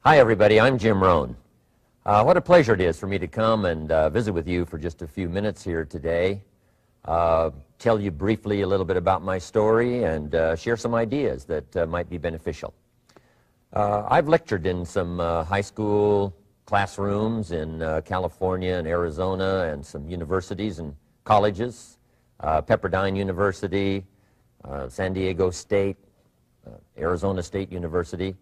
Hi, everybody. I'm Jim Rohn. What a pleasure it is for me to come and visit with you for just a few minutes here today. Tell you briefly a little bit about my story and share some ideas that might be beneficial. I've lectured in some high school classrooms in California and Arizona and some universities and colleges, Pepperdine University, San Diego State, Arizona State University.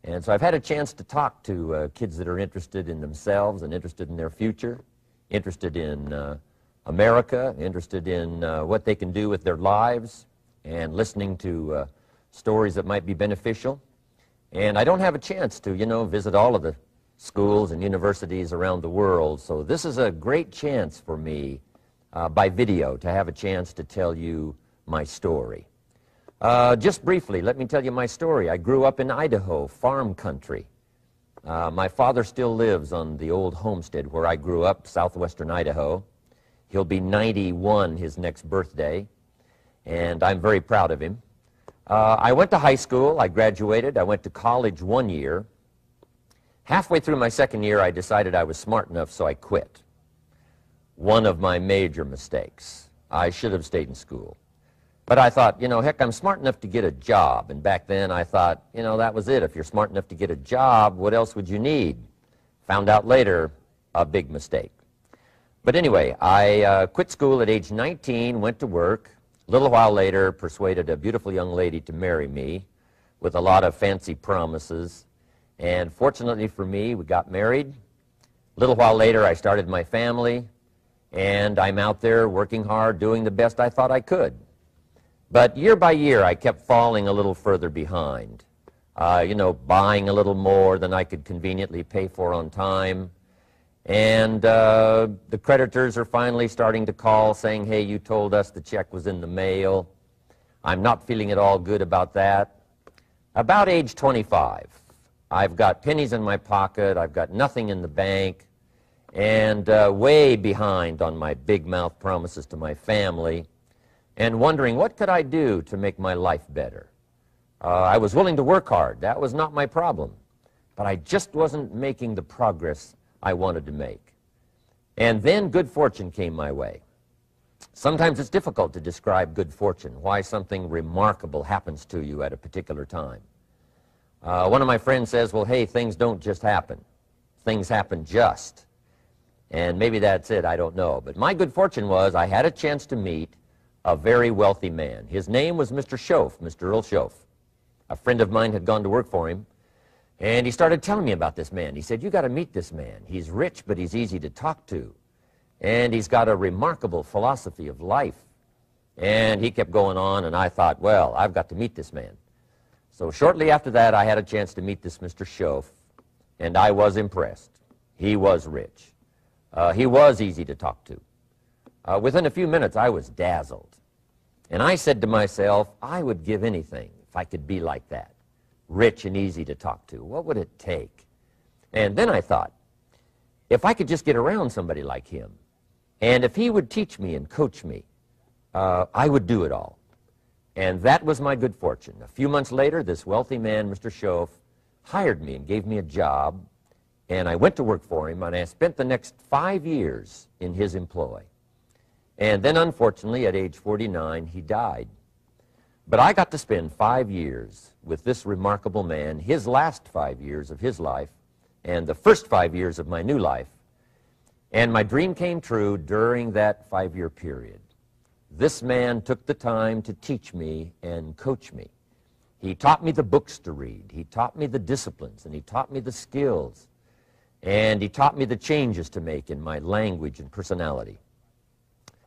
And so I've had a chance to talk to kids that are interested in themselves and interested in their future, interested in America, interested in what they can do with their lives, and listening to stories that might be beneficial. And I don't have a chance to, visit all of the schools and universities around the world, so this is a great chance for me by video to have a chance to tell you my story. Just briefly, let me tell you my story. I grew up in Idaho, farm country. My father still lives on the old homestead where I grew up, southwestern Idaho. He'll be 91 his next birthday, and I'm very proud of him. I went to high school. I graduated. I went to college 1 year. Halfway through my second year, I decided I was smart enough, so I quit. One of my major mistakes. I should have stayed in school. But I thought, heck, I'm smart enough to get a job. And back then I thought, that was it. If you're smart enough to get a job, what else would you need? Found out later, a big mistake. But anyway, I quit school at age 19, went to work. A little while later, persuaded a beautiful young lady to marry me with a lot of fancy promises. And fortunately for me, we got married. A little while later, I started my family. And I'm out there working hard, doing the best I thought I could. But year by year, I kept falling a little further behind, buying a little more than I could conveniently pay for on time. And the creditors are finally starting to call saying, hey, you told us the check was in the mail. I'm not feeling at all good about that. About age 25, I've got pennies in my pocket, I've got nothing in the bank, and way behind on my big mouth promises to my family, and wondering what could I do to make my life better. I was willing to work hard. That was not my problem. But I just wasn't making the progress I wanted to make. And then good fortune came my way. Sometimes it's difficult to describe good fortune, why something remarkable happens to you at a particular time. One of my friends says, well, hey, things don't just happen. Things happen just. And maybe that's it, I don't know. But my good fortune was I had a chance to meet a very wealthy man. His name was Mr. Schoaf, Mr. Earl Schoaf. A friend of mine had gone to work for him, and he started telling me about this man. He said, you got to meet this man. He's rich, but he's easy to talk to. And he's got a remarkable philosophy of life. And he kept going on, and I thought, well, I've got to meet this man. So shortly after that, I had a chance to meet this Mr. Schoaf, and I was impressed. He was rich. He was easy to talk to. Within a few minutes, I was dazzled. And I said to myself, I would give anything if I could be like that, rich and easy to talk to. What would it take? And then I thought, if I could just get around somebody like him, and if he would teach me and coach me, I would do it all. And that was my good fortune. A few months later, this wealthy man, Mr. Schoaf, hired me and gave me a job, and I went to work for him, and I spent the next 5 years in his employ. And then, unfortunately, at age 49, he died. But I got to spend 5 years with this remarkable man, his last 5 years of his life, and the first 5 years of my new life. And my dream came true during that 5-year period. This man took the time to teach me and coach me. He taught me the books to read. He taught me the disciplines, and he taught me the skills. And he taught me the changes to make in my language and personality.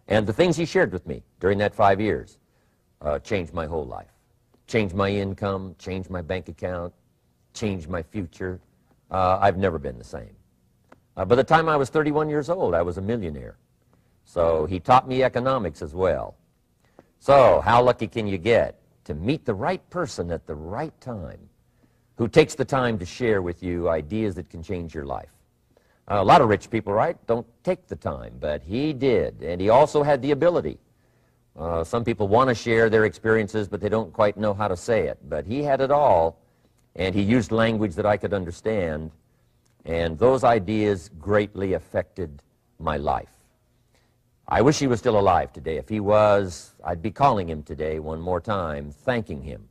And the things he shared with me during that 5 years changed my whole life. Changed my income, changed my bank account, changed my future. I've never been the same. By the time I was 31 years old, I was a millionaire. So he taught me economics as well. So how lucky can you get to meet the right person at the right time who takes the time to share with you ideas that can change your life? A lot of rich people, right, don't take the time, but he did, and he also had the ability. Some people want to share their experiences, but they don't quite know how to say it. But he had it all, and he used language that I could understand, and those ideas greatly affected my life. I wish he was still alive today. If he was, I'd be calling him today one more time, thanking him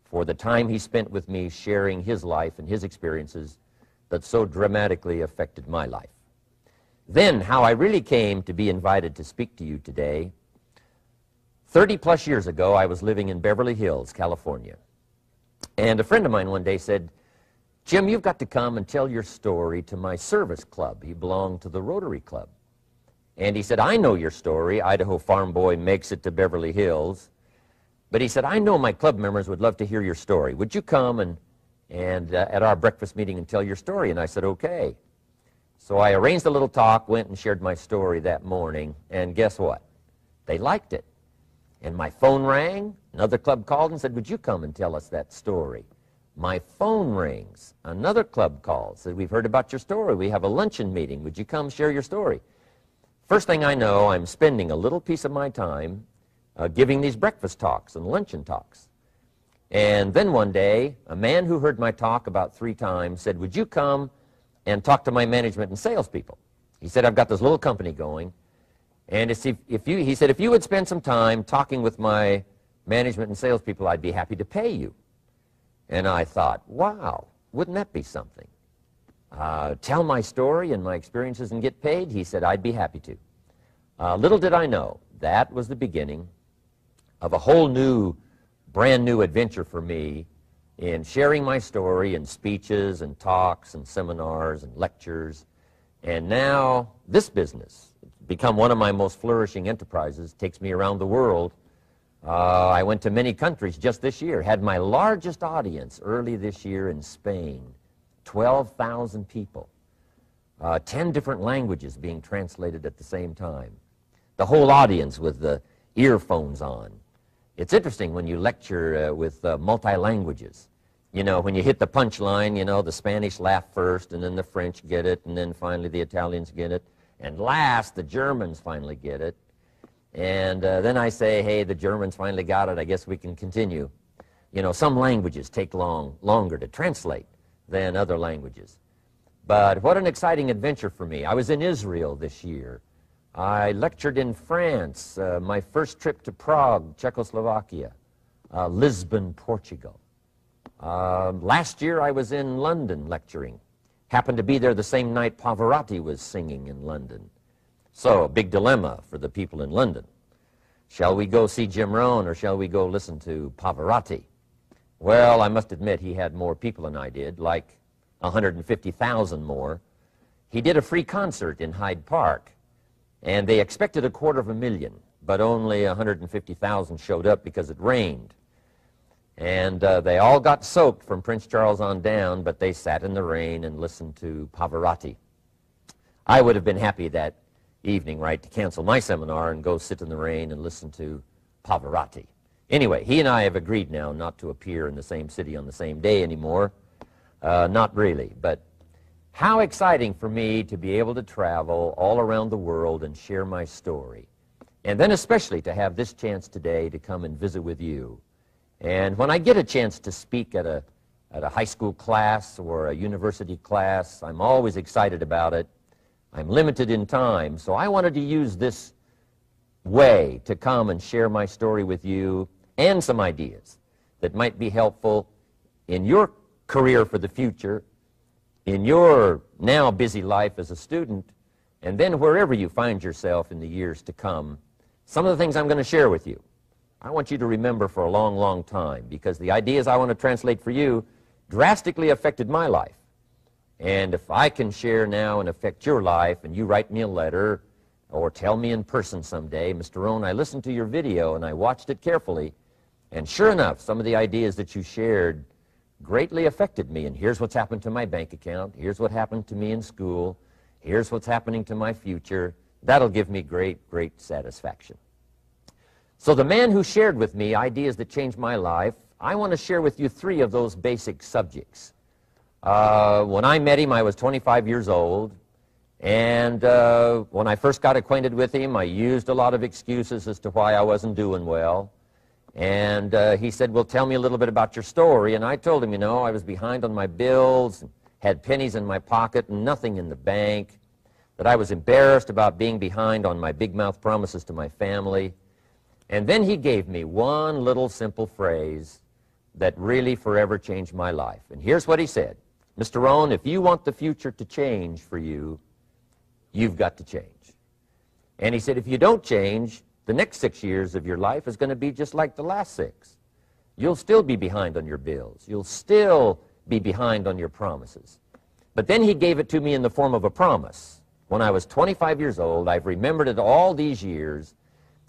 for the time he spent with me sharing his life and his experiences that so dramatically affected my life. Then, how I really came to be invited to speak to you today. 30-plus years ago, I was living in Beverly Hills, California. And a friend of mine one day said, "Jim, you've got to come and tell your story to my service club." He belonged to the Rotary Club. And he said, "I know your story. Idaho farm boy makes it to Beverly Hills." But he said, "I know my club members would love to hear your story. Would you come and at our breakfast meeting and tell your story?" And I said, "Okay." So I arranged a little talk, went and shared my story that morning, and guess what? They liked it. And my phone rang. Another club called and said, "Would you come and tell us that story?" My phone rings. Another club calls, said, "We've heard about your story. We have a luncheon meeting. Would you come share your story?" First thing I know, I'm spending a little piece of my time giving these breakfast talks and luncheon talks. And then one day, a man who heard my talk about 3 times said, "Would you come and talk to my management and salespeople?" He said, "I've got this little company going, and he said, if you would spend some time talking with my management and salespeople, I'd be happy to pay you." And I thought, wow, wouldn't that be something? Tell my story and my experiences and get paid? He said, "I'd be happy to." Little did I know, that was the beginning of a whole new, brand new adventure for me in sharing my story in speeches and talks and seminars and lectures. And now this business, it's become one of my most flourishing enterprises, takes me around the world. I went to many countries just this year, had my largest audience early this year in Spain, 12,000 people, 10 different languages being translated at the same time, the whole audience with the earphones on. It's interesting when you lecture with multi-languages. You know, when you hit the punchline, you know, the Spanish laugh first, and then the French get it, and then finally the Italians get it, and last the Germans finally get it. And then I say, "Hey, the Germans finally got it. I guess we can continue." You know, some languages take longer to translate than other languages. But what an exciting adventure for me. I was in Israel this year. I lectured in France, my first trip to Prague, Czechoslovakia, Lisbon, Portugal. Last year I was in London lecturing. Happened to be there the same night Pavarotti was singing in London. So, a big dilemma for the people in London. Shall we go see Jim Rohn or shall we go listen to Pavarotti? Well, I must admit he had more people than I did, like 150,000 more. He did a free concert in Hyde Park, and they expected 250,000, but only 150,000 showed up because it rained. And they all got soaked from Prince Charles on down, but they sat in the rain and listened to Pavarotti. I would have been happy that evening, right, to cancel my seminar and go sit in the rain and listen to Pavarotti. Anyway, he and I have agreed now not to appear in the same city on the same day anymore. Not really, but how exciting for me to be able to travel all around the world and share my story. And then especially to have this chance today to come and visit with you. And when I get a chance to speak at a high school class or a university class, I'm always excited about it. I'm limited in time, so I wanted to use this way to come and share my story with you and some ideas that might be helpful in your career for the future, in your now busy life as a student, and then wherever you find yourself in the years to come. Some of the things I'm going to share with you, I want you to remember for a long, long time, because the ideas I want to translate for you drastically affected my life. And if I can share now and affect your life, and you write me a letter or tell me in person someday, "Mr. Rohn, I listened to your video and I watched it carefully, and sure enough, some of the ideas that you shared greatly affected me, and here's what's happened to my bank account, here's what happened to me in school, here's what's happening to my future," that'll give me great, great satisfaction. So the man who shared with me ideas that changed my life, I want to share with you 3 of those basic subjects. When I met him, I was 25 years old, and when I first got acquainted with him, I used a lot of excuses as to why I wasn't doing well. And he said, well, tell me a little bit about your story. And I told him, you know, I was behind on my bills, had pennies in my pocket, nothing in the bank, that I was embarrassed about being behind on my big mouth promises to my family. And then he gave me one little simple phrase that really forever changed my life. And here's what he said. Mr. Rohn, if you want the future to change for you, you've got to change. And he said, if you don't change, the next 6 years of your life is going to be just like the last 6. You'll still be behind on your bills. You'll still be behind on your promises. But then he gave it to me in the form of a promise. When I was 25 years old, I've remembered it all these years,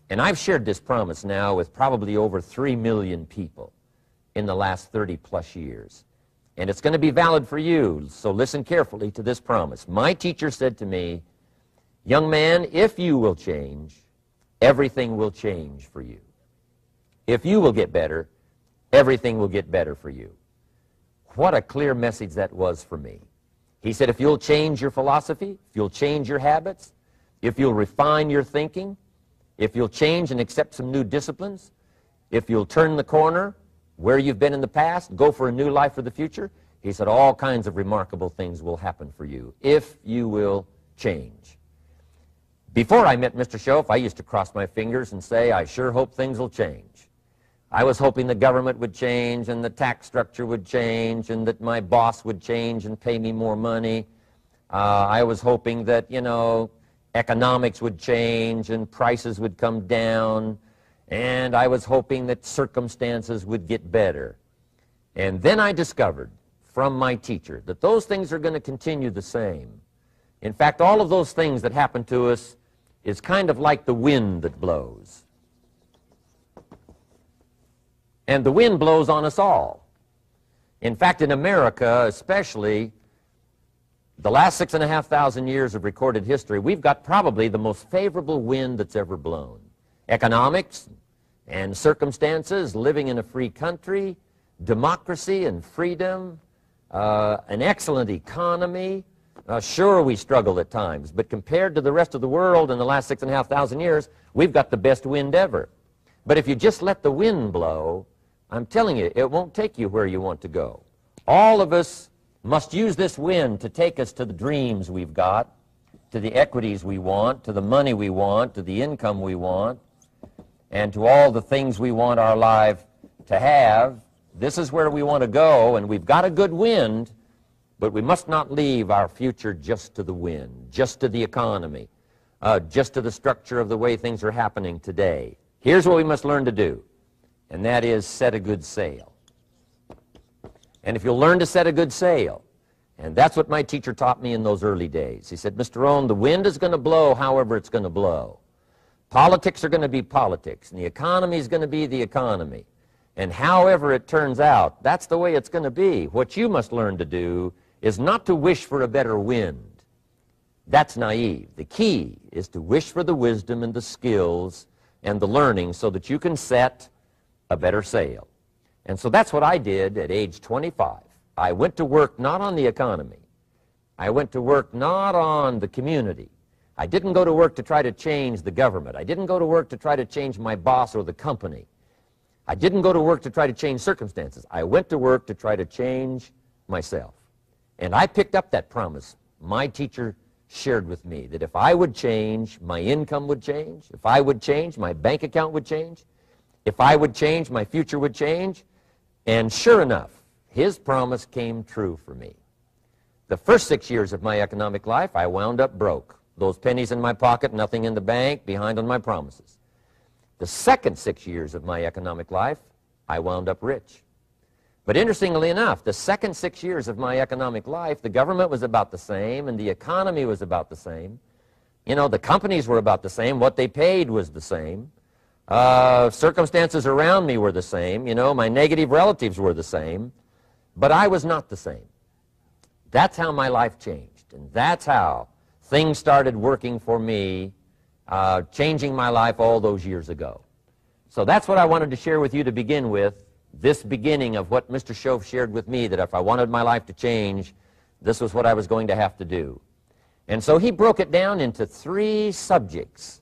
and I've shared this promise now with probably over 3 million people in the last 30-plus years. And it's going to be valid for you, so listen carefully to this promise. My teacher said to me, young man, if you will change, everything will change for you. If you will get better, everything will get better for you. What a clear message that was for me. He said, if you'll change your philosophy, if you'll change your habits, if you'll refine your thinking, if you'll change and accept some new disciplines, if you'll turn the corner where you've been in the past, go for a new life for the future, he said, all kinds of remarkable things will happen for you if you will change. Before I met Mr. Schoaf, I used to cross my fingers and say, I sure hope things will change. I was hoping the government would change and the tax structure would change and that my boss would change and pay me more money. I was hoping that, you know, economics would change and prices would come down. And I was hoping that circumstances would get better. And then I discovered from my teacher that those things are going to continue the same. In fact, all of those things that happen to us is kind of like the wind that blows. And the wind blows on us all. In fact, in America especially, the last 6,500 years of recorded history, we've got probably the most favorable wind that's ever blown. Economics and circumstances, living in a free country, democracy and freedom, an excellent economy. Sure, we struggle at times, but compared to the rest of the world in the last 6,500 years, we've got the best wind ever. But if you just let the wind blow, I'm telling you, it won't take you where you want to go. All of us must use this wind to take us to the dreams we've got, to the equities we want, to the money we want, to the income we want, and to all the things we want our life to have. This is where we want to go, and we've got a good wind, but we must not leave our future just to the wind, just to the economy, just to the structure of the way things are happening today. Here's what we must learn to do, and that is set a good sail. And if you'll learn to set a good sail, and that's what my teacher taught me in those early days. He said, Mr. Rohn, the wind is going to blow however it's going to blow. Politics are going to be politics, and the economy is going to be the economy. And however it turns out, that's the way it's going to be. What you must learn to do is not to wish for a better wind. That's naive. The key is to wish for the wisdom and the skills and the learning so that you can set a better sail. And so that's what I did at age 25. I went to work not on the economy. I went to work not on the community. I didn't go to work to try to change the government. I didn't go to work to try to change my boss or the company. I didn't go to work to try to change circumstances. I went to work to try to change myself. And I picked up that promise my teacher shared with me, that if I would change, my income would change. If I would change, my bank account would change. If I would change, my future would change. And sure enough, his promise came true for me. The first 6 years of my economic life, I wound up broke. Those pennies in my pocket, nothing in the bank, behind on my promises. The second 6 years of my economic life, I wound up rich. But interestingly enough, the second 6 years of my economic life, the government was about the same and the economy was about the same. You know, the companies were about the same. What they paid was the same. Circumstances around me were the same. You know, my negative relatives were the same. But I was not the same. That's how my life changed. And that's how things started working for me, changing my life all those years ago. So that's what I wanted to share with you to begin with, this beginning of what Mr. Schoaf shared with me, that if I wanted my life to change, this was what I was going to have to do. And so he broke it down into 3 subjects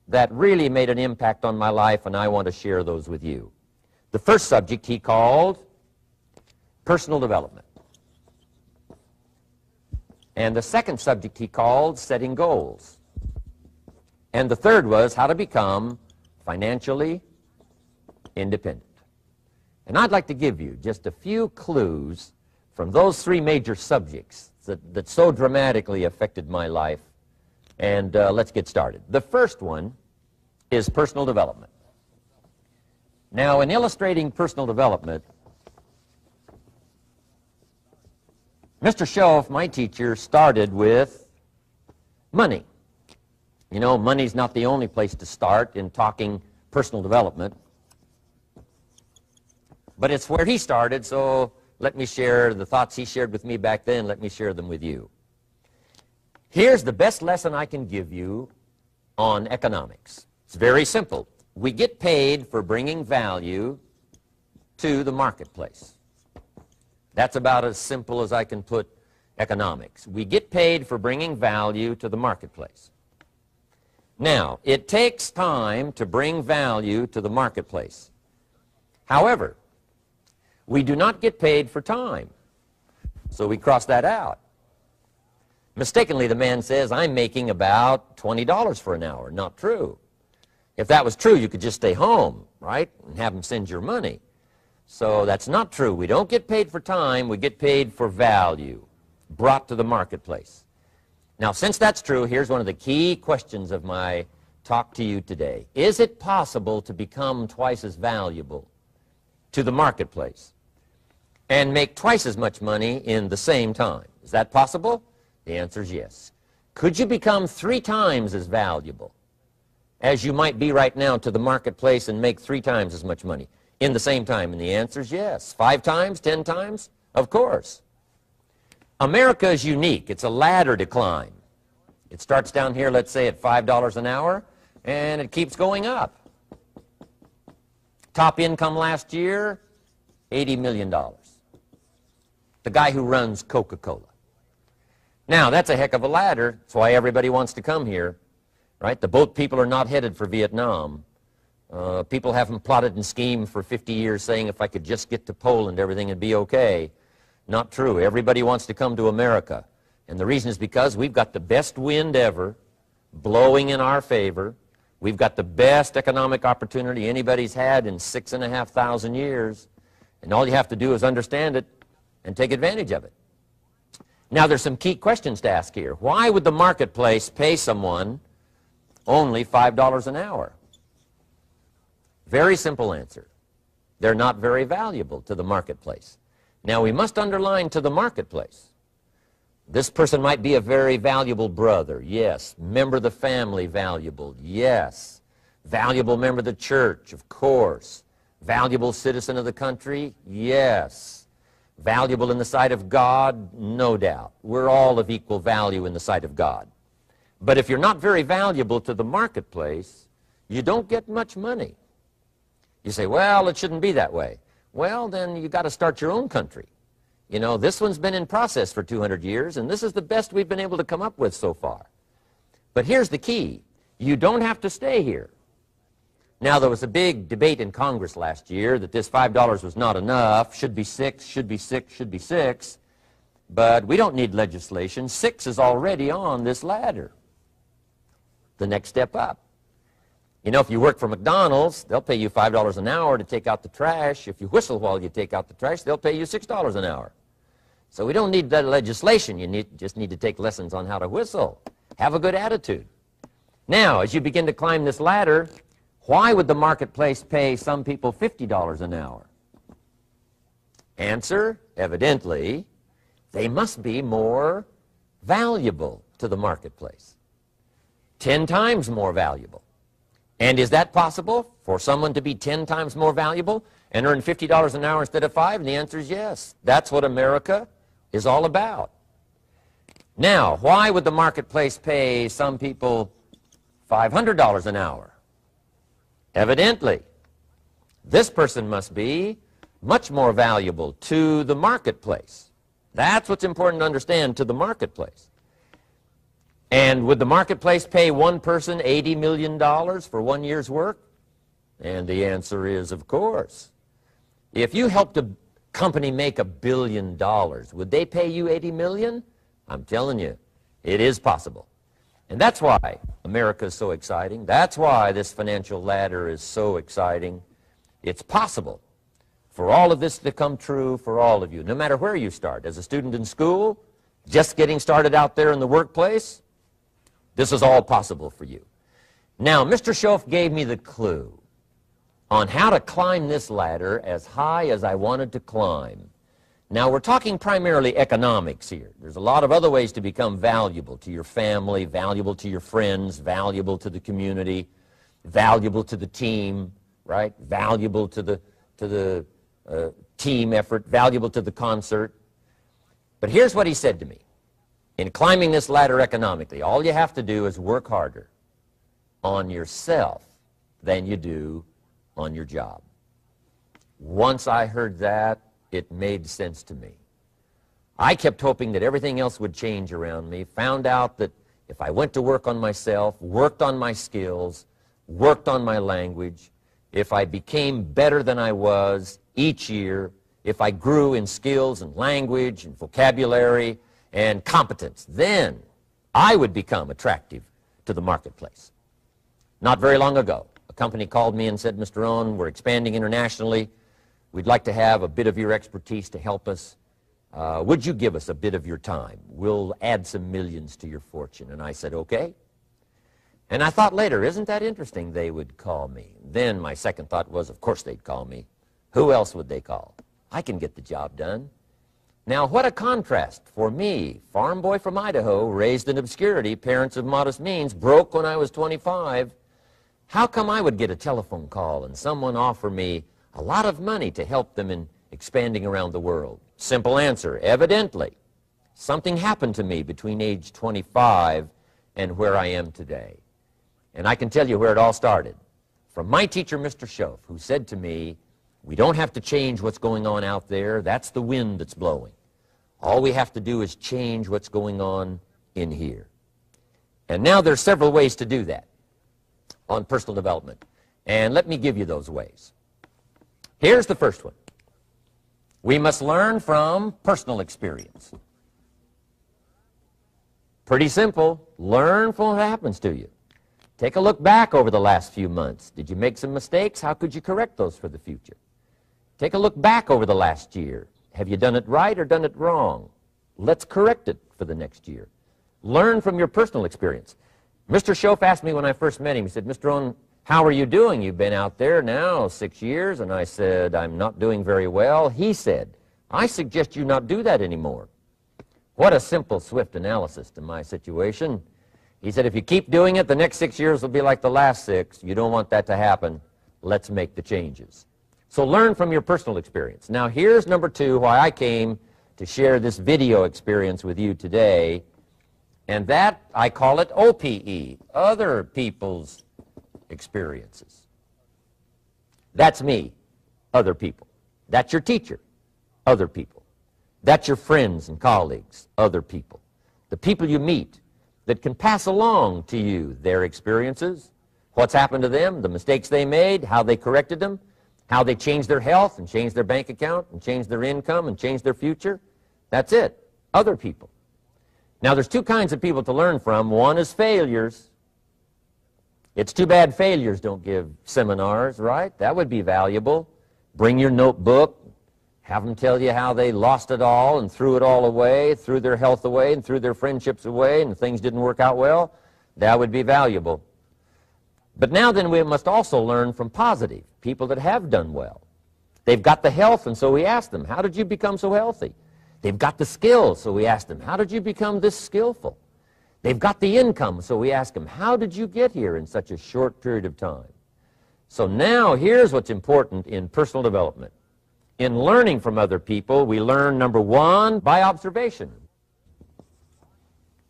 that really made an impact on my life, and I want to share those with you. The first subject he called personal development. And the second subject he called setting goals. And the third was how to become financially independent. And I'd like to give you just a few clues from those three major subjects that so dramatically affected my life. And let's get started. The first one is personal development. Now, in illustrating personal development, Mr. Schoaf, my teacher, started with money. You know, money's not the only place to start in talking personal development, but it's where he started, so let me share the thoughts he shared with me back then. Let me share them with you. Here's the best lesson I can give you on economics. It's very simple. We get paid for bringing value to the marketplace. That's about as simple as I can put economics. We get paid for bringing value to the marketplace. Now, it takes time to bring value to the marketplace. However, we do not get paid for time, so we cross that out. Mistakenly, the man says, I'm making about $20 for an hour. Not true. If that was true, you could just stay home, right, and have him send your money. So that's not true. We don't get paid for time. We get paid for value brought to the marketplace. Now, since that's true, here's one of the key questions of my talk to you today. Is it possible to become twice as valuable to the marketplace and make twice as much money in the same time? Is that possible? The answer is yes. Could you become 3 times as valuable as you might be right now to the marketplace and make 3 times as much money in the same time? And the answer is yes. 5 times, 10 times? Of course. America is unique. It's a ladder to climb. It starts down here, let's say, at $5 an hour, and it keeps going up. Top income last year, $80 million. The guy who runs Coca-Cola. Now, that's a heck of a ladder. That's why everybody wants to come here, right? The boat people are not headed for Vietnam. People haven't plotted and schemed for 50 years saying if I could just get to Poland, everything would be okay. Not true. Everybody wants to come to America. And the reason is because we've got the best wind ever blowing in our favor. We've got the best economic opportunity anybody's had in 6,500 years. And all you have to do is understand it and take advantage of it. Now, there's some key questions to ask here. Why would the marketplace pay someone only $5 an hour? Very simple answer. They're not very valuable to the marketplace. Now, we must underline to the marketplace. This person might be a very valuable brother, yes. Member of the family, valuable, yes. Valuable member of the church, of course. Valuable citizen of the country, yes. Valuable in the sight of God, no doubt. We're all of equal value in the sight of God. But if you're not very valuable to the marketplace, you don't get much money. You say, well, it shouldn't be that way. Well, then you got to start your own country. You know, this one's been in process for 200 years, and this is the best we've been able to come up with so far. But here's the key. You don't have to stay here. Now, there was a big debate in Congress last year that this $5 was not enough, should be 6, should be 6, should be 6. But we don't need legislation. 6 is already on this ladder. The next step up. You know, if you work for McDonald's, they'll pay you $5 an hour to take out the trash. If you whistle while you take out the trash, they'll pay you $6 an hour. So we don't need that legislation. You just need to take lessons on how to whistle. Have a good attitude. Now, as you begin to climb this ladder, why would the marketplace pay some people $50 an hour? Answer, evidently, they must be more valuable to the marketplace. 10 times more valuable. And is that possible for someone to be 10 times more valuable and earn $50 an hour instead of 5? And the answer is yes. That's what America is all about. Now, why would the marketplace pay some people $500 an hour? Evidently, this person must be much more valuable to the marketplace. That's what's important to understand, to the marketplace. And would the marketplace pay one person $80 million for 1 year's work? And the answer is, of course. If you helped a company make $1 billion, would they pay you $80 million? I'm telling you, it is possible. And that's why America is so exciting. That's why this financial ladder is so exciting. It's possible for all of this to come true for all of you, no matter where you start. As a student in school, just getting started out there in the workplace, this is all possible for you. Now, Mr. Schoaf gave me the clue on how to climb this ladder as high as I wanted to climb. Now, we're talking primarily economics here. There's a lot of other ways to become valuable to your family, valuable to your friends, valuable to the community, valuable to the team, right? Valuable to the team effort, valuable to the concert. But here's what he said to me. In climbing this ladder economically, all you have to do is work harder on yourself than you do on your job. Once I heard that, it made sense to me. I kept hoping that everything else would change around me, found out that if I went to work on myself, worked on my skills, worked on my language, if I became better than I was each year, if I grew in skills and language and vocabulary and competence, then I would become attractive to the marketplace. Not very long ago, a company called me and said, Mr. Rohn, we're expanding internationally. We'd like to have a bit of your expertise to help us. Would you give us a bit of your time? We'll add some millions to your fortune. And I said, okay. And I thought later, isn't that interesting? They would call me. Then my second thought was, of course they'd call me. Who else would they call? I can get the job done. Now, what a contrast for me, farm boy from Idaho, raised in obscurity, parents of modest means, broke when I was 25. How come I would get a telephone call and someone offer me a lot of money to help them in expanding around the world? Simple answer, evidently. Something happened to me between age 25 and where I am today. And I can tell you where it all started. From my teacher, Mr. Schoaf, who said to me, we don't have to change what's going on out there. That's the wind that's blowing. All we have to do is change what's going on in here. And now there's several ways to do that on personal development. And let me give you those ways. Here's the first one. We must learn from personal experience. Pretty simple. Learn from what happens to you. Take a look back over the last few months. Did you make some mistakes? How could you correct those for the future? Take a look back over the last year. Have you done it right or done it wrong? Let's correct it for the next year. Learn from your personal experience. Mr. Schoaf asked me when I first met him, he said, Mr. Rohn, how are you doing? You've been out there now 6 years. And I said, I'm not doing very well. He said, I suggest you not do that anymore. What a simple, swift analysis to my situation. He said, if you keep doing it, the next 6 years will be like the last 6. You don't want that to happen. Let's make the changes. So learn from your personal experience. Now here's number 2, why I came to share this video experience with you today. And that, I call it OPE, other people's experiences. That's me, other people. That's your teacher, other people. That's your friends and colleagues, other people. The people you meet that can pass along to you their experiences, what's happened to them, the mistakes they made, how they corrected them, how they changed their health and changed their bank account and changed their income and changed their future. That's it, other people. Now, there's 2 kinds of people to learn from. One is failures. It's too bad failures don't give seminars, right? That would be valuable. Bring your notebook, have them tell you how they lost it all and threw it all away, threw their health away and threw their friendships away and things didn't work out well. That would be valuable. But now then we must also learn from positive, people that have done well. They've got the health, and so we ask them, how did you become so healthy? They've got the skills, so we ask them, how did you become this skillful? They've got the income, so we ask them, how did you get here in such a short period of time? So now here's what's important in personal development. In learning from other people, we learn, number 1, by observation.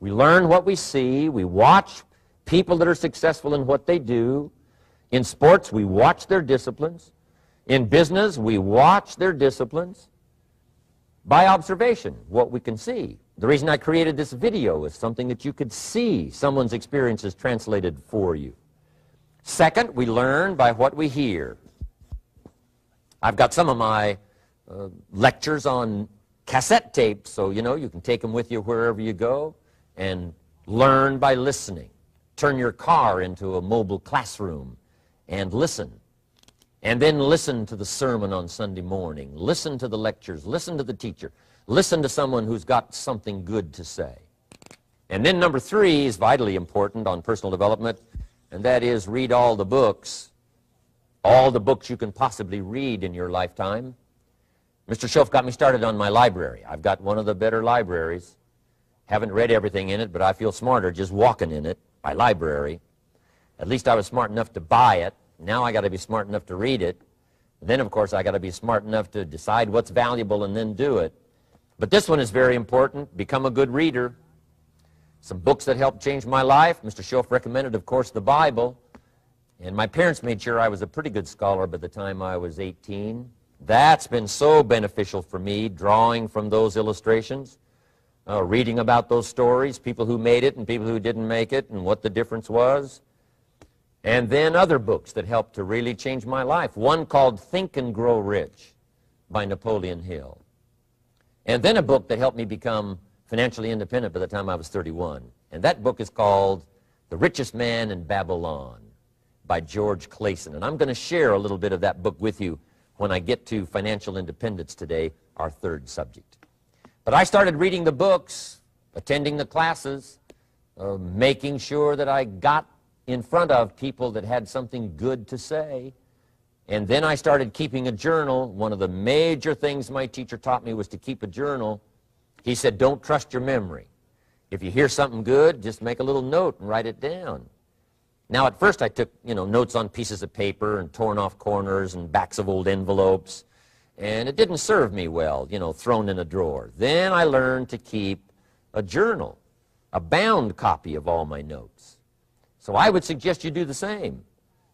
We learn what we see. We watch people that are successful in what they do. In sports, we watch their disciplines. In business, we watch their disciplines. By observation, what we can see. The reason I created this video is something that you could see someone's experiences translated for you. Second, we learn by what we hear. I've got some of my lectures on cassette tapes, so you can take them with you wherever you go and learn by listening. Turn your car into a mobile classroom and listen. And then listen to the sermon on Sunday morning. Listen to the lectures. Listen to the teacher. Listen to someone who's got something good to say. And then number 3 is vitally important on personal development, and that is read all the books you can possibly read in your lifetime. Mr. Schoaf got me started on my library. I've got one of the better libraries. Haven't read everything in it, but I feel smarter just walking in it, my library. At least I was smart enough to buy it. Now I got to be smart enough to read it. Then, of course, I got to be smart enough to decide what's valuable and then do it. But this one is very important. Become a good reader. Some books that helped change my life. Mr. Schoaf recommended, of course, the Bible. And my parents made sure I was a pretty good scholar by the time I was 18. That's been so beneficial for me, drawing from those illustrations, reading about those stories, people who made it and people who didn't make it, and what the difference was. And then other books that helped to really change my life. One called Think and Grow Rich by Napoleon Hill. And then a book that helped me become financially independent by the time I was 31. And that book is called The Richest Man in Babylon by George Clason. And I'm going to share a little bit of that book with you when I get to financial independence today, our 3rd subject. But I started reading the books, attending the classes, making sure that I got in front of people that had something good to say. And then I started keeping a journal. One of the major things my teacher taught me was to keep a journal. He said, don't trust your memory. If you hear something good, just make a little note and write it down. Now, at first I took, notes on pieces of paper and torn off corners and backs of old envelopes. And it didn't serve me well, thrown in a drawer. Then I learned to keep a journal, a bound copy of all my notes. So I would suggest you do the same.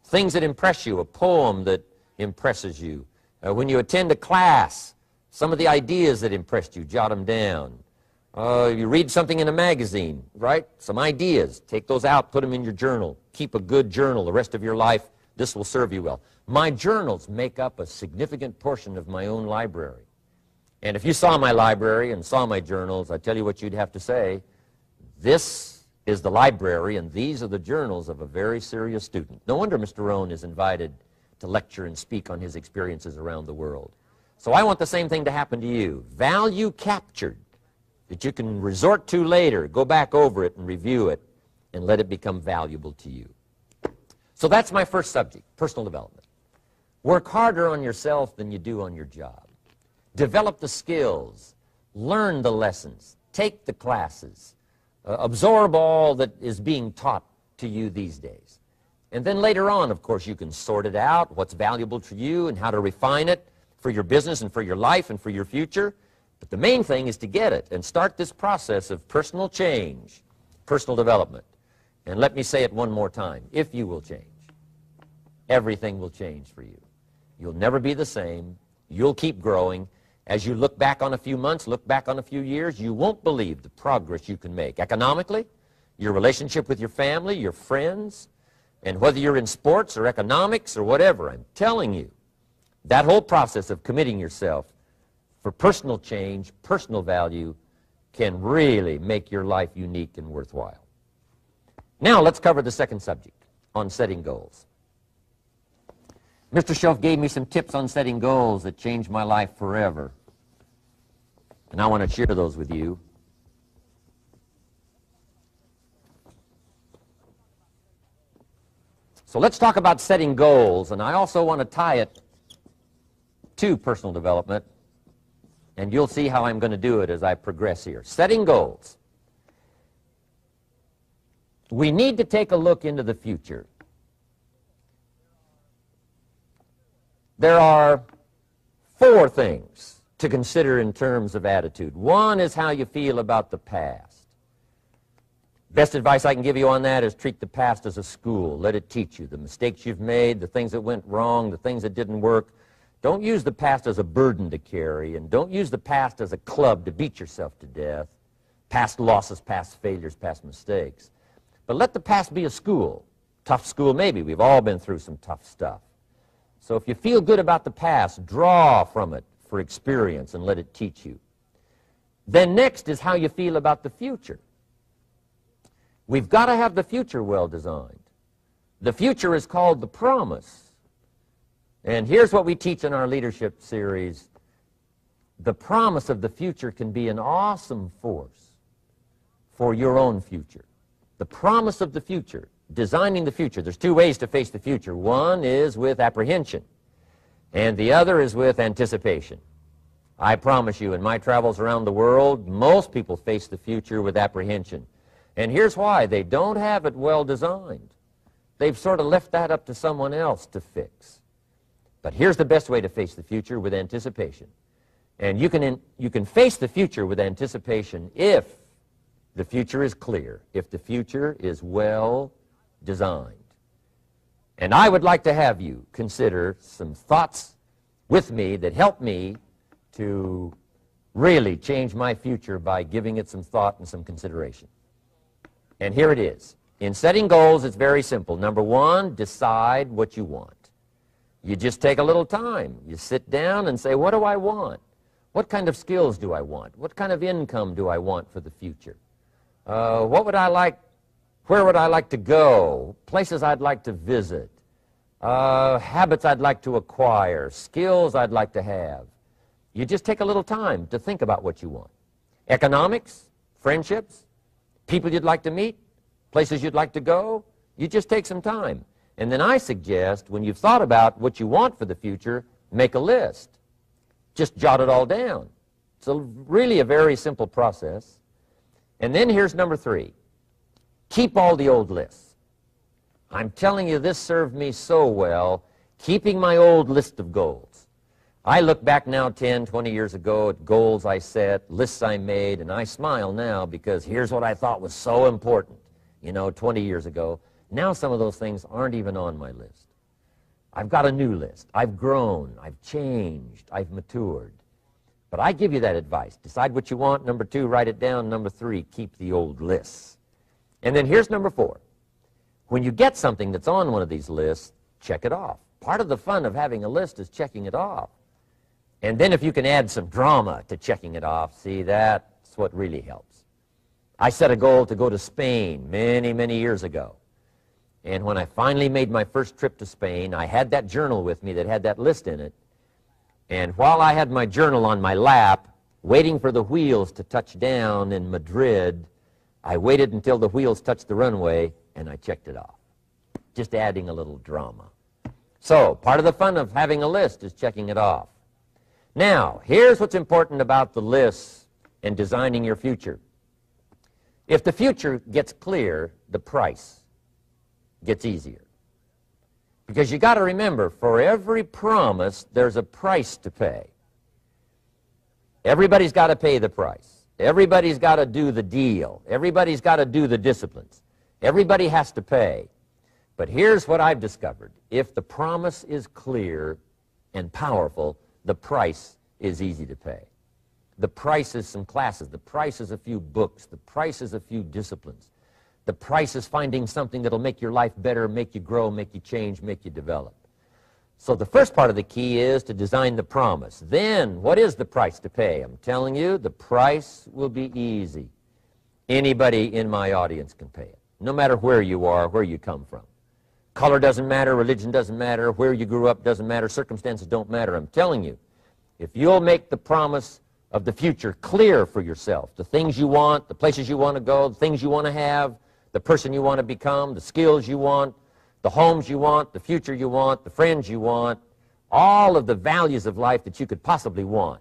Things that impress you, a poem that impresses you. When you attend a class, some of the ideas that impressed you, jot them down. You read something in a magazine, right? Some ideas. Take those out, put them in your journal. Keep a good journal the rest of your life. This will serve you well. My journals make up a significant portion of my own library. And if you saw my library and saw my journals, I tell you what you'd have to say. This is the library, and these are the journals of a very serious student. No wonder Mr. Rohn is invited to lecture and speak on his experiences around the world. So I want the same thing to happen to you. Value captured that you can resort to later. Go back over it and review it and let it become valuable to you. So that's my first subject, personal development. Work harder on yourself than you do on your job. Develop the skills. Learn the lessons. Take the classes. Absorb all that is being taught to you these days. And then later on, of course, you can sort it out, what's valuable to you and how to refine it for your business and for your life and for your future. But the main thing is to get it and start this process of personal change, personal development. And let me say it one more time. If you will change, everything will change for you. You'll never be the same. You'll keep growing. As you look back on a few months, look back on a few years, you won't believe the progress you can make. Economically, your relationship with your family, your friends, and whether you're in sports or economics or whatever, I'm telling you, that whole process of committing yourself for personal change, personal value, can really make your life unique and worthwhile. Now let's cover the second subject, on setting goals. Mr. Schoaf gave me some tips on setting goals that changed my life forever. And I want to share those with you. So let's talk about setting goals, and I also want to tie it to personal development, and you'll see how I'm going to do it as I progress here. Setting goals. We need to take a look into the future. There are 4 things to consider in terms of attitude. One is how you feel about the past. Best advice I can give you on that is treat the past as a school. Let it teach you the mistakes you've made, the things that went wrong, the things that didn't work. Don't use the past as a burden to carry, and don't use the past as a club to beat yourself to death. past losses, past failures, past mistakes. But let the past be a school. Tough school maybe. We've all been through some tough stuff. So if you feel good about the past, draw from it for experience and let it teach you. Then next is how you feel about the future. We've got to have the future well designed. The future is called the promise. And here's what we teach in our leadership series. The promise of the future can be an awesome force for your own future. The promise of the future, designing the future. There's two ways to face the future. One is with apprehension, and the other is with anticipation. I promise you, in my travels around the world, most people face the future with apprehension. And here's why. They don't have it well designed. They've sort of left that up to someone else to fix. But here's the best way to face the future, with anticipation. And you can face the future with anticipation if the future is clear, if the future is well designed. And I would like to have you consider some thoughts with me that help me to really change my future by giving it some thought and some consideration. And here it is. In setting goals, it's very simple. Number one, decide what you want. You just take a little time. You sit down and say, what do I want? What kind of skills do I want? What kind of income do I want for the future? What would I like? Where would I like to go? Places I'd like to visit. Habits I'd like to acquire. Skills I'd like to have. You just take a little time to think about what you want. Economics, friendships, people you'd like to meet, places you'd like to go. You just take some time. And then I suggest, when you've thought about what you want for the future, make a list. Just jot it all down. It's really a very simple process. And then here's number three. Keep all the old lists. I'm telling you, this served me so well, keeping my old list of goals. I look back now 10, 20 years ago at goals I set, lists I made, and I smile now because here's what I thought was so important, 20 years ago. Now some of those things aren't even on my list. I've got a new list. I've grown. I've changed. I've matured. But I give you that advice. Decide what you want. Number two, write it down. Number three, keep the old lists. And then here's number four. When you get something that's on one of these lists, check it off. Part of the fun of having a list is checking it off. And then if you can add some drama to checking it off, see, that's what really helps. I set a goal to go to Spain many, many years ago. And when I finally made my first trip to Spain, I had that journal with me that had that list in it. And while I had my journal on my lap, waiting for the wheels to touch down in Madrid, I waited until the wheels touched the runway, and I checked it off. Just adding a little drama. So, part of the fun of having a list is checking it off. Now, here's what's important about the lists and designing your future. If the future gets clear, the price gets easier. Because you got to remember, for every promise, there's a price to pay. Everybody's got to pay the price. Everybody's got to do the deal. Everybody's got to do the disciplines. Everybody has to pay. But here's what I've discovered. If the promise is clear and powerful, the price is easy to pay. The price is some classes. The price is a few books. The price is a few disciplines. The price is finding something that'll make your life better, make you grow, make you change, make you develop. So the first part of the key is to design the promise. Then, what is the price to pay? I'm telling you, the price will be easy. Anybody in my audience can pay it, no matter where you are, where you come from. Color doesn't matter, religion doesn't matter, where you grew up doesn't matter, circumstances don't matter. I'm telling you, if you'll make the promise of the future clear for yourself, the things you want, the places you want to go, the things you want to have, the person you want to become, the skills you want, the homes you want, the future you want, the friends you want, all of the values of life that you could possibly want.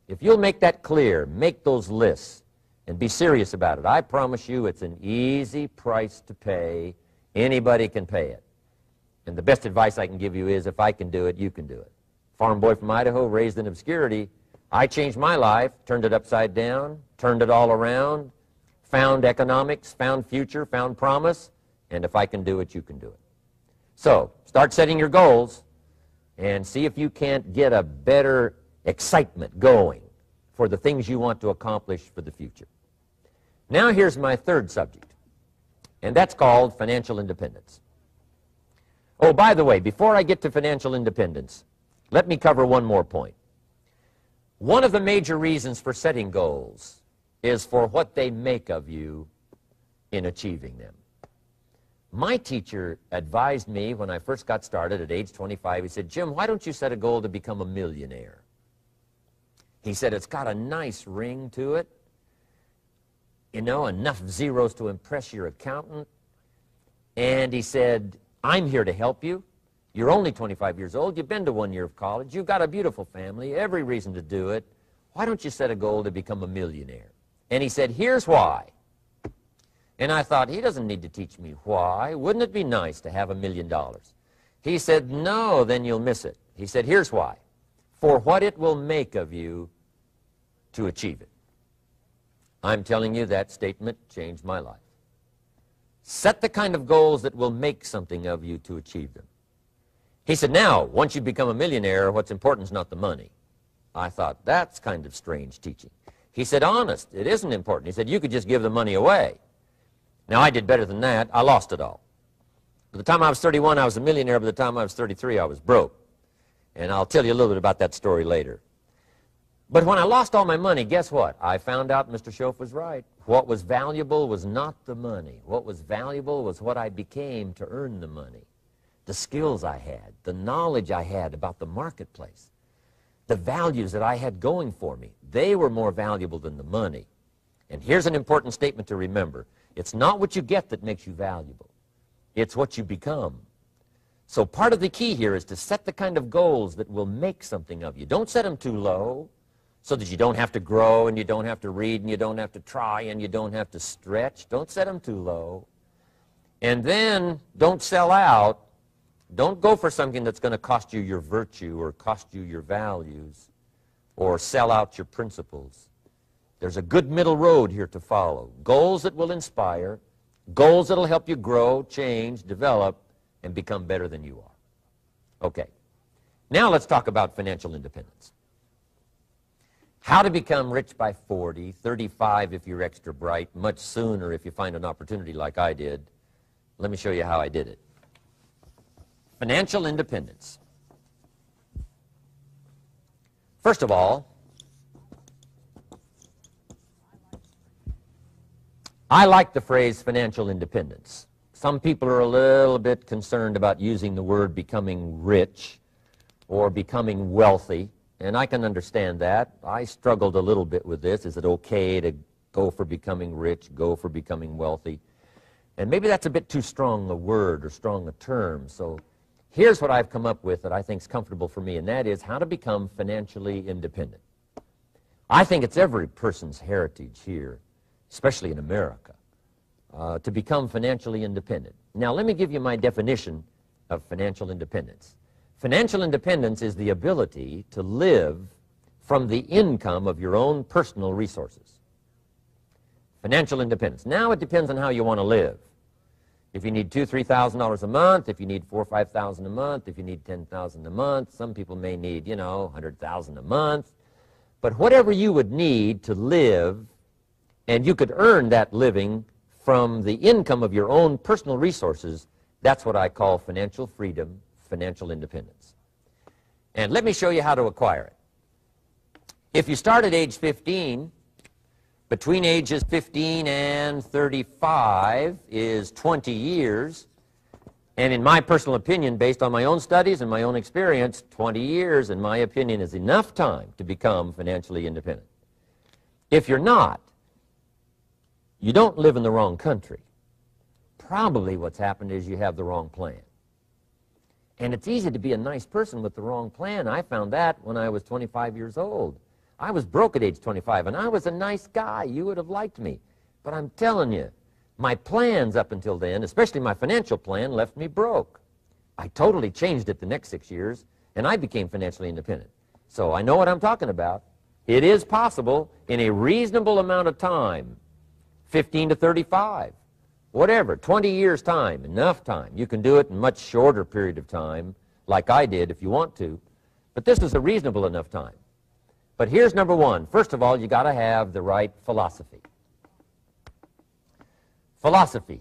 If you'll make that clear, make those lists, and be serious about it, I promise you it's an easy price to pay. Anybody can pay it. And the best advice I can give you is, if I can do it, you can do it. Farm boy from Idaho, raised in obscurity, I changed my life, turned it upside down, turned it all around, found economics, found future, found promise, and if I can do it, you can do it. So, start setting your goals and see if you can't get a better excitement going for the things you want to accomplish for the future. Now here's my third subject, and that's called financial independence. Oh, by the way, before I get to financial independence, let me cover one more point. One of the major reasons for setting goals is for what they make of you in achieving them. My teacher advised me when I first got started at age 25, he said, "Jim, why don't you set a goal to become a millionaire?" He said, "It's got a nice ring to it, you know, enough zeros to impress your accountant." And he said, "I'm here to help you. You're only 25 years old. You've been to 1 year of college. You've got a beautiful family, every reason to do it. Why don't you set a goal to become a millionaire?" And he said, "Here's why." And I thought, he doesn't need to teach me why. Wouldn't it be nice to have $1 million? He said, "No, then you'll miss it." He said, "Here's why. For what it will make of you to achieve it." I'm telling you, that statement changed my life. Set the kind of goals that will make something of you to achieve them. He said, "Now, once you become a millionaire, what's important is not the money." I thought, that's kind of strange teaching. He said, "Honest, it isn't important." He said, "You could just give the money away." Now, I did better than that. I lost it all. By the time I was 31, I was a millionaire. By the time I was 33, I was broke. And I'll tell you a little bit about that story later. But when I lost all my money, guess what? I found out Mr. Schoaf was right. What was valuable was not the money. What was valuable was what I became to earn the money. The skills I had, the knowledge I had about the marketplace, the values that I had going for me, they were more valuable than the money. And here's an important statement to remember. It's not what you get that makes you valuable. It's what you become. So part of the key here is to set the kind of goals that will make something of you. Don't set them too low so that you don't have to grow and you don't have to read and you don't have to try and you don't have to stretch. Don't set them too low. And then don't sell out. Don't go for something that's going to cost you your virtue or cost you your values or sell out your principles. There's a good middle road here to follow. Goals that will inspire, goals that will help you grow, change, develop, and become better than you are. Okay. Now let's talk about financial independence. How to become rich by 40, 35 if you're extra bright, much sooner if you find an opportunity like I did. Let me show you how I did it. Financial independence. First of all, I like the phrase financial independence. Some people are a little bit concerned about using the word becoming rich or becoming wealthy, and I can understand that. I struggled a little bit with this. Is it okay to go for becoming rich, go for becoming wealthy? And maybe that's a bit too strong a word or strong a term. So here's what I've come up with that I think is comfortable for me, and that is how to become financially independent. I think it's every person's heritage here, especially in America, to become financially independent. Now, let me give you my definition of financial independence. Financial independence is the ability to live from the income of your own personal resources. Financial independence. Now, it depends on how you want to live. If you need $2,000, $3,000 a month, if you need $4,000 or $5,000 a month, if you need $10,000 a month, some people may need, you know, $100,000 a month. But whatever you would need to live, and you could earn that living from the income of your own personal resources, that's what I call financial freedom, financial independence. And let me show you how to acquire it. If you start at age 15, between ages 15 and 35 is 20 years. And in my personal opinion, based on my own studies and my own experience, 20 years, in my opinion, is enough time to become financially independent. If you're not, you don't live in the wrong country. Probably what's happened is you have the wrong plan. And it's easy to be a nice person with the wrong plan. I found that when I was 25 years old. I was broke at age 25, and I was a nice guy. You would have liked me. But I'm telling you, my plans up until then, especially my financial plan, left me broke. I totally changed it the next 6 years, and I became financially independent. So I know what I'm talking about. It is possible in a reasonable amount of time, 15 to 35, whatever, 20 years' time, enough time. You can do it in a much shorter period of time, like I did if you want to. But this is a reasonable enough time. But here's number one. First of all, you got to have the right philosophy. Philosophy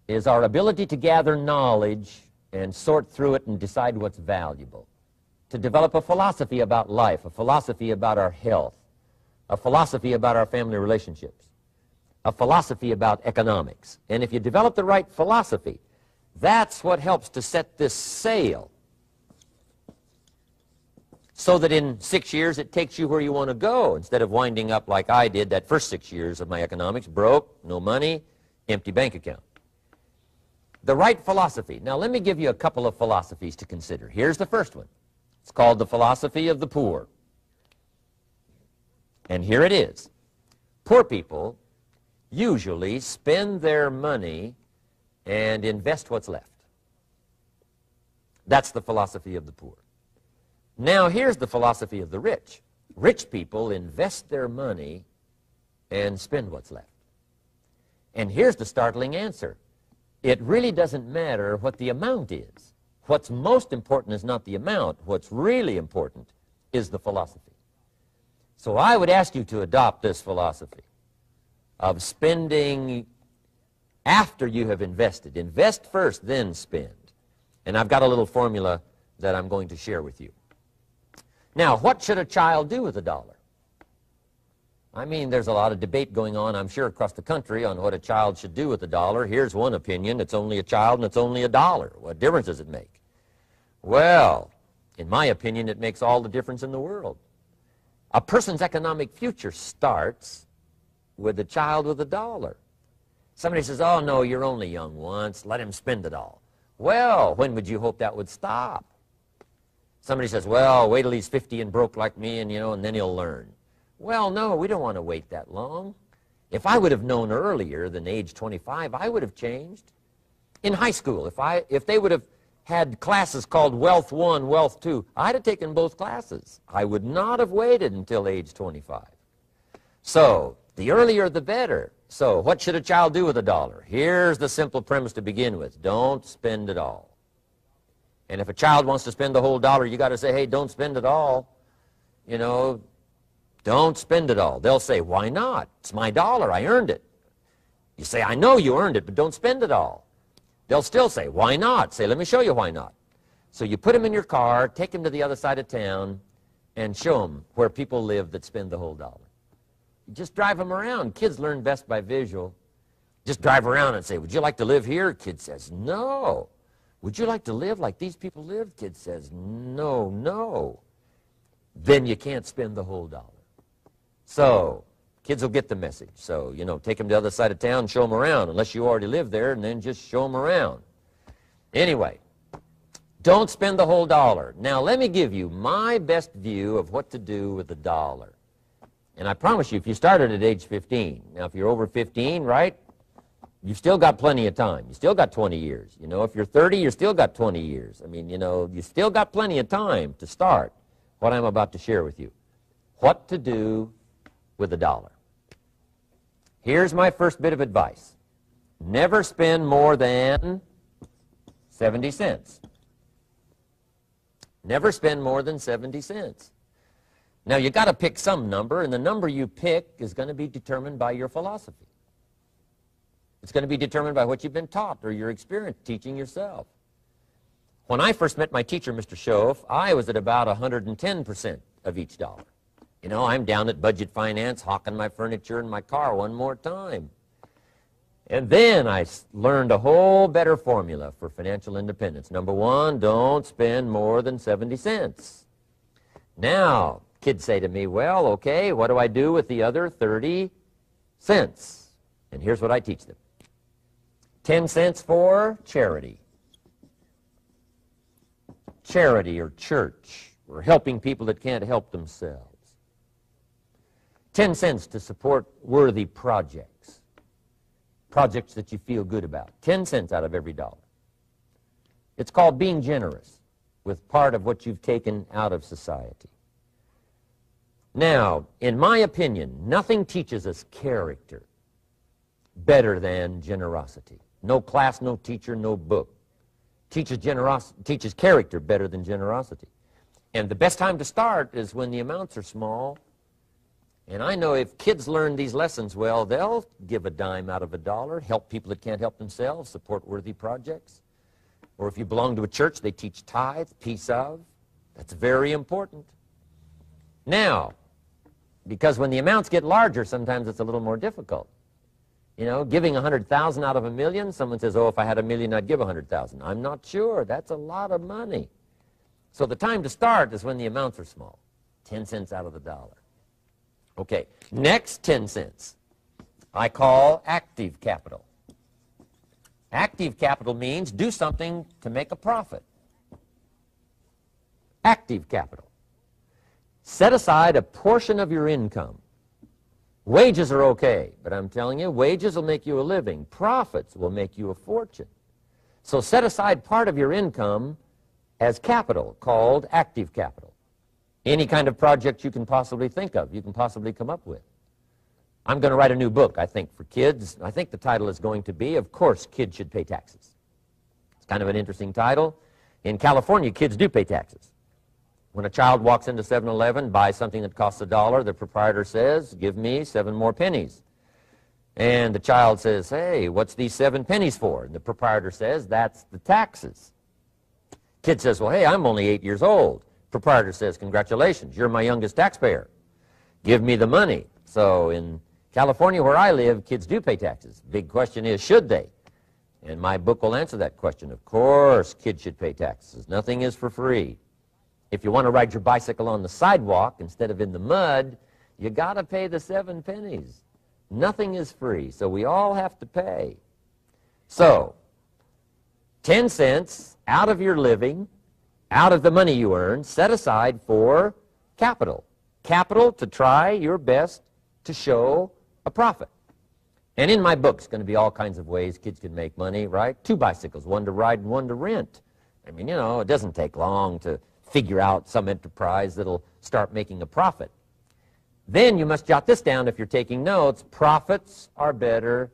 is our ability to gather knowledge and sort through it and decide what's valuable. To develop a philosophy about life, a philosophy about our health, a philosophy about our family relationships, a philosophy about economics. And if you develop the right philosophy, that's what helps to set this sail so that in 6 years it takes you where you want to go instead of winding up like I did that first 6 years of my economics, broke, no money, empty bank account. The right philosophy. Now let me give you a couple of philosophies to consider. Here's the first one. It's called the philosophy of the poor. And here it is. Poor people usually spend their money and invest what's left. That's the philosophy of the poor. Now here's the philosophy of the rich. Rich people invest their money and spend what's left. And here's the startling answer. It really doesn't matter what the amount is. What's most important is not the amount. What's really important is the philosophy. So I would ask you to adopt this philosophy of spending after you have invested. Invest first, then spend. And I've got a little formula that I'm going to share with you. Now, what should a child do with a dollar? I mean, there's a lot of debate going on, I'm sure, across the country on what a child should do with a dollar. Here's one opinion. It's only a child and it's only a dollar. What difference does it make? Well, in my opinion, it makes all the difference in the world. A person's economic future starts with a child with a dollar. Somebody says, oh, no, you're only young once. Let him spend it all. Well, when would you hope that would stop? Somebody says, well, wait till he's 50 and broke like me, and, and then he'll learn. Well, no, we don't want to wait that long. If I would have known earlier than age 25, I would have changed. In high school, if they would have had classes called Wealth 1, Wealth 2, I'd have taken both classes. I would not have waited until age 25. So, the earlier the better. So, what should a child do with a dollar? Here's the simple premise to begin with. Don't spend it all. And if a child wants to spend the whole dollar, you got to say, hey, don't spend it all. Don't spend it all. They'll say, why not? It's my dollar. I earned it. You say, I know you earned it, but don't spend it all. They'll still say, why not? Say, let me show you why not. So you put them in your car, take them to the other side of town, and show them where people live that spend the whole dollar. You just drive them around. Kids learn best by visual. Just drive around and say, would you like to live here? Kid says, no. Would you like to live like these people live? Kid says, no, no. Then you can't spend the whole dollar. So, kids will get the message. So, take them to the other side of town, show them around, unless you already live there, and then just show them around. Anyway, don't spend the whole dollar. Now, let me give you my best view of what to do with the dollar. And I promise you, if you started at age 15, now if you're over 15, right, you've still got plenty of time. You still got 20 years. If you're 30, you've still got 20 years. I mean, you still got plenty of time to start what I'm about to share with you. What to do with a dollar. Here's my first bit of advice. Never spend more than 70 cents. Never spend more than 70 cents. Now, you got to pick some number, and the number you pick is going to be determined by your philosophy. It's going to be determined by what you've been taught or your experience teaching yourself. When I first met my teacher, Mr. Schoaf, I was at about 110% of each dollar. I'm down at Budget Finance, hawking my furniture and my car one more time. And then I learned a whole better formula for financial independence. Number one, don't spend more than 70 cents. Now, kids say to me, well, okay, what do I do with the other 30 cents? And here's what I teach them. 10 cents for charity. Charity or church, or helping people that can't help themselves. 10 cents to support worthy projects. Projects that you feel good about. 10 cents out of every dollar. It's called being generous with part of what you've taken out of society. Now, in my opinion, nothing teaches us character better than generosity. No class, no teacher, no book teaches character better than generosity. And the best time to start is when the amounts are small And I know if kids learn these lessons well, they'll give a dime out of a dollar, help people that can't help themselves, support worthy projects. Or if you belong to a church, they teach tithe, piece of. That's very important. Now, because when the amounts get larger, sometimes it's a little more difficult. You know, giving 100,000 out of a million, someone says, oh, if I had a million, I'd give 100,000. I'm not sure. That's a lot of money. So the time to start is when the amounts are small, 10 cents out of the dollar. Okay, next 10 cents I call active capital. Active capital means do something to make a profit. Active capital. Set aside a portion of your income. Wages are okay, but I'm telling you, wages will make you a living. Profits will make you a fortune. So set aside part of your income as capital, called active capital. Any kind of project you can possibly think of, you can possibly come up with. I'm going to write a new book, I think, for kids. I think the title is going to be, Of Course, Kids Should Pay Taxes. It's kind of an interesting title. In California, kids do pay taxes. When a child walks into 7-Eleven, buys something that costs $1, the proprietor says, give me 7 more pennies. And the child says, hey, what's these 7 pennies for? And the proprietor says, that's the taxes. Kid says, well, hey, I'm only 8 years old. Proprietor says, congratulations, you're my youngest taxpayer. Give me the money. So in California, where I live, kids do pay taxes. Big question is, should they? And my book will answer that question. Of course, kids should pay taxes. Nothing is for free. If you want to ride your bicycle on the sidewalk instead of in the mud, you got to pay the 7 pennies. Nothing is free, so we all have to pay. So, 10 cents out of your living, out of the money you earn, set aside for capital. Capital to try your best to show a profit. And in my book, it's going to be all kinds of ways kids can make money, right? 2 bicycles, one to ride and one to rent. I mean, you know, it doesn't take long to figure out some enterprise that'll start making a profit. Then you must jot this down if you're taking notes. Profits are better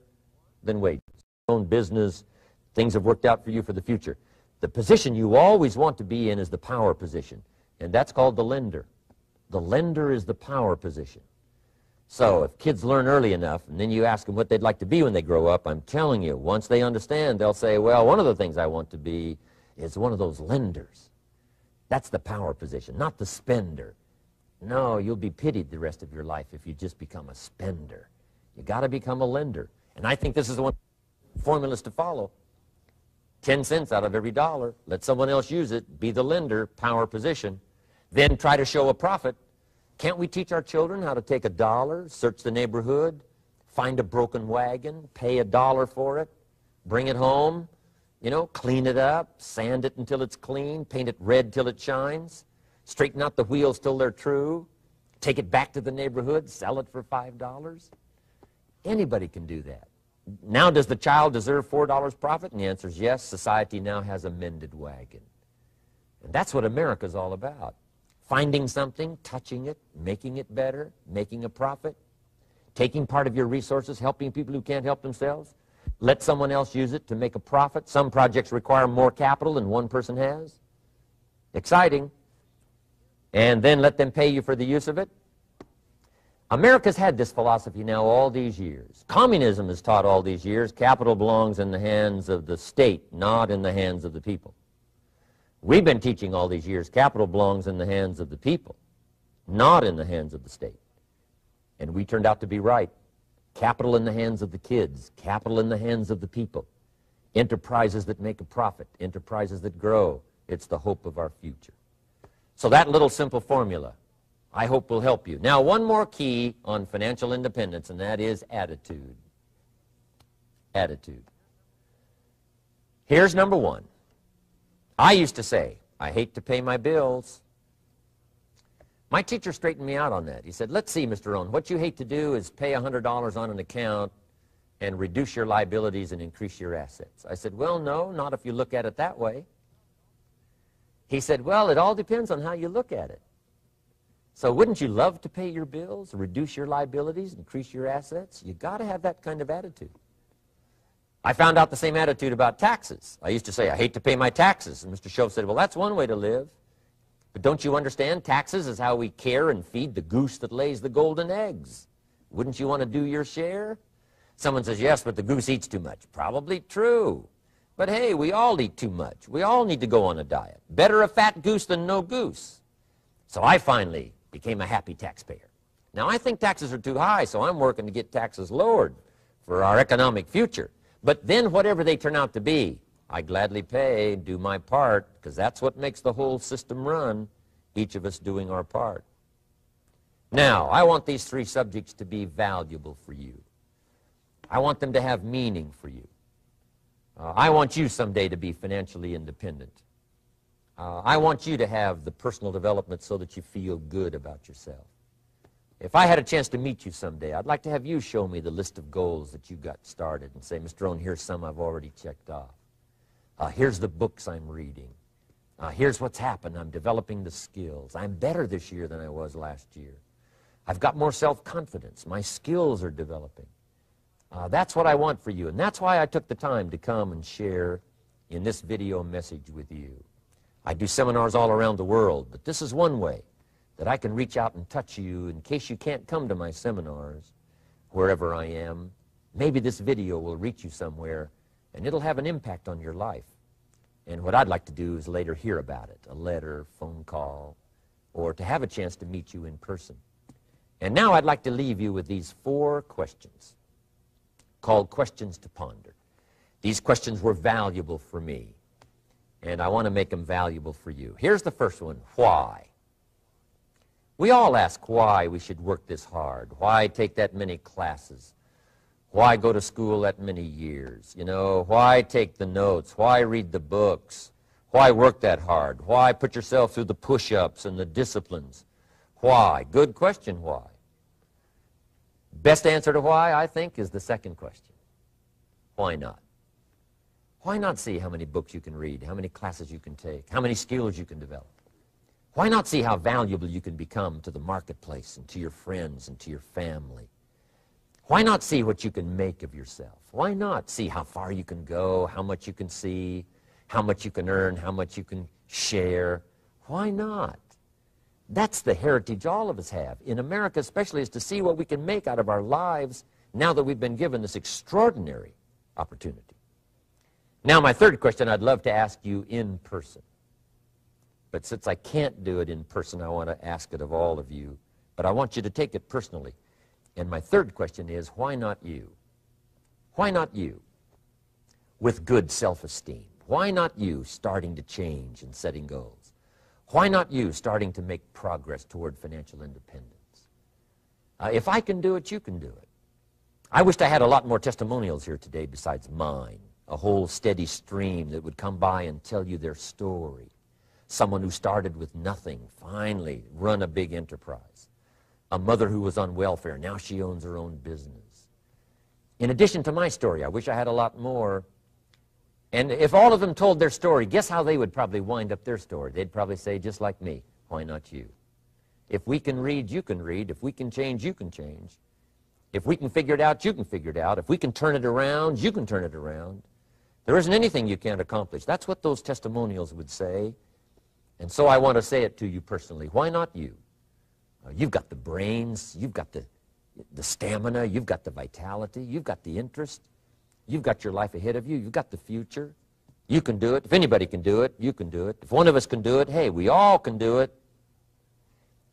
than wages. Own business, things have worked out for you for the future. The position you always want to be in is the power position, and that's called the lender. The lender is the power position. So if kids learn early enough, and then you ask them what they'd like to be when they grow up, I'm telling you, once they understand, they'll say, well, one of the things I want to be is one of those lenders. That's the power position, not the spender. No, you'll be pitied the rest of your life if you just become a spender. You got to become a lender. And I think this is the one formulas to follow. 10 cents out of every dollar. Let someone else use it. Be the lender, power position. Then try to show a profit. Can't we teach our children how to take $1, search the neighborhood, find a broken wagon, pay $1 for it, bring it home, you know, clean it up, sand it until it's clean, paint it red till it shines, straighten out the wheels till they're true, take it back to the neighborhood, sell it for $5? Anybody can do that. Now, does the child deserve $4 profit? And the answer is yes. Society now has a mended wagon. And that's what America's all about. Finding something, touching it, making it better, making a profit, taking part of your resources, helping people who can't help themselves. Let someone else use it to make a profit. Some projects require more capital than one person has. Exciting. And then let them pay you for the use of it. America's had this philosophy now all these years. Communism has taught all these years capital belongs in the hands of the state, not in the hands of the people. We've been teaching all these years capital belongs in the hands of the people, not in the hands of the state. And we turned out to be right. Capital in the hands of the kids, capital in the hands of the people. Enterprises that make a profit, enterprises that grow. It's the hope of our future. So that little simple formula, I hope, will help you. Now, one more key on financial independence, and that is attitude. Attitude. Here's number one. I used to say, I hate to pay my bills. My teacher straightened me out on that. He said, let's see, Mr. Rohn, what you hate to do is pay $100 on an account and reduce your liabilities and increase your assets. I said, well, no, not if you look at it that way. He said, well, it all depends on how you look at it. So wouldn't you love to pay your bills, reduce your liabilities, increase your assets? You got to have that kind of attitude. I found out the same attitude about taxes. I used to say, I hate to pay my taxes. And Mr. Shove said, well, that's one way to live. But don't you understand? Taxes is how we care and feed the goose that lays the golden eggs. Wouldn't you want to do your share? Someone says, yes, but the goose eats too much. Probably true. But hey, we all eat too much. We all need to go on a diet. Better a fat goose than no goose. So I finally became a happy taxpayer. Now, I think taxes are too high, so I'm working to get taxes lowered for our economic future. But then whatever they turn out to be, I gladly pay, do my part, because that's what makes the whole system run, each of us doing our part. Now, I want these three subjects to be valuable for you. I want them to have meaning for you. I want you someday to be financially independent. I want you to have the personal development so that you feel good about yourself. If I had a chance to meet you someday, I'd like to have you show me the list of goals that you got started and say, Mr. Rohn, here's some I've already checked off. Here's the books I'm reading. Here's what's happened. I'm developing the skills. I'm better this year than I was last year. I've got more self-confidence. My skills are developing. That's what I want for you, and that's why I took the time to come and share in this video message with you. I do seminars all around the world, but this is one way that I can reach out and touch you in case you can't come to my seminars, wherever I am. Maybe this video will reach you somewhere, and it'll have an impact on your life. And what I'd like to do is later hear about it, a letter, phone call, or to have a chance to meet you in person. And now I'd like to leave you with these 4 questions called questions to ponder. These questions were valuable for me, and I want to make them valuable for you. Here's the first one, why? We all ask why we should work this hard, why take that many classes, why go to school that many years, you know, why take the notes, why read the books, why work that hard, why put yourself through the push-ups and the disciplines, why? Good question, why? Best answer to why, I think, is the second question. Why not? Why not see how many books you can read, how many classes you can take, how many skills you can develop? Why not see how valuable you can become to the marketplace and to your friends and to your family? Why not see what you can make of yourself? Why not see how far you can go, how much you can see, how much you can earn, how much you can share? Why not? That's the heritage all of us have, in America especially, is to see what we can make out of our lives now that we've been given this extraordinary opportunity. Now, my third question I'd love to ask you in person. But since I can't do it in person, I want to ask it of all of you. But I want you to take it personally. And my third question is, why not you? Why not you? With good self-esteem. Why not you starting to change and setting goals? Why not you starting to make progress toward financial independence? If I can do it, you can do it. I wished I had a lot more testimonials here today besides mine. A whole steady stream that would come by and tell you their story. Someone who started with nothing, finally run a big enterprise. A mother who was on welfare, now she owns her own business. In addition to my story, I wish I had a lot more. And if all of them told their story, guess how they would probably wind up their story? They'd probably say, just like me, why not you? If we can read, you can read. If we can change, you can change. If we can figure it out, you can figure it out. If we can turn it around, you can turn it around. There isn't anything you can't accomplish. That's what those testimonials would say. And so I want to say it to you personally. Why not you? You've got the brains, you've got the stamina, you've got the vitality, you've got the interest, you've got your life ahead of you, you've got the future. You can do it. If anybody can do it, you can do it. If one of us can do it, hey, we all can do it.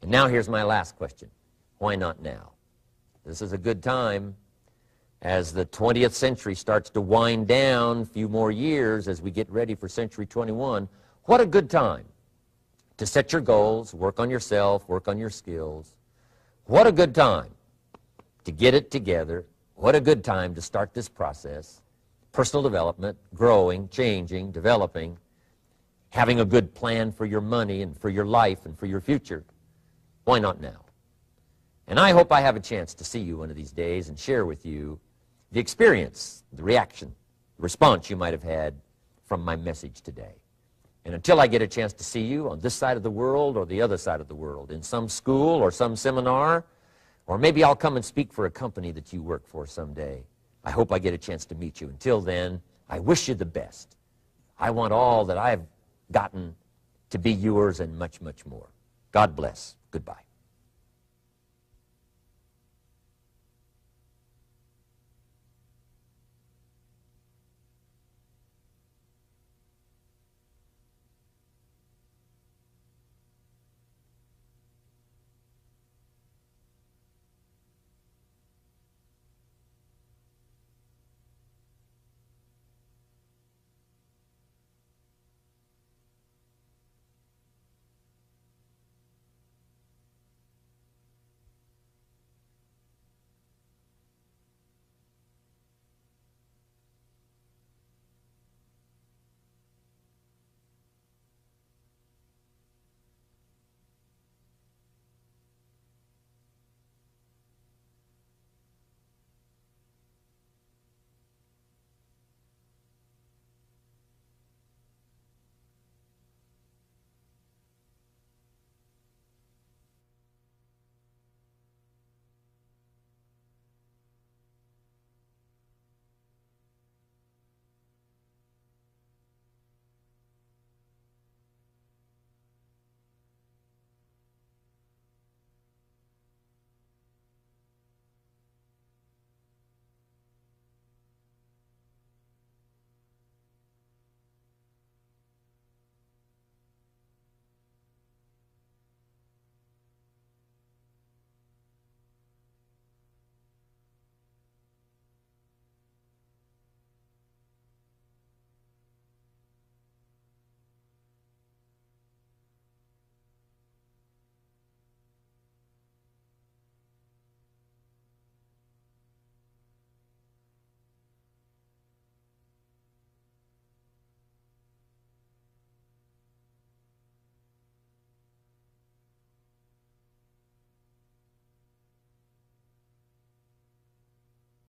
And now here's my last question. Why not now? This is a good time. As the 20th century starts to wind down, a few more years as we get ready for century 21, what a good time to set your goals, work on yourself, work on your skills. What a good time to get it together. What a good time to start this process. Personal development, growing, changing, developing, having a good plan for your money and for your life and for your future. Why not now? And I hope I have a chance to see you one of these days and share with you the experience, the reaction, the response you might have had from my message today. And until I get a chance to see you on this side of the world or the other side of the world, in some school or some seminar, or maybe I'll come and speak for a company that you work for someday, I hope I get a chance to meet you. Until then, I wish you the best. I want all that I've gotten to be yours and much, much more. God bless. Goodbye.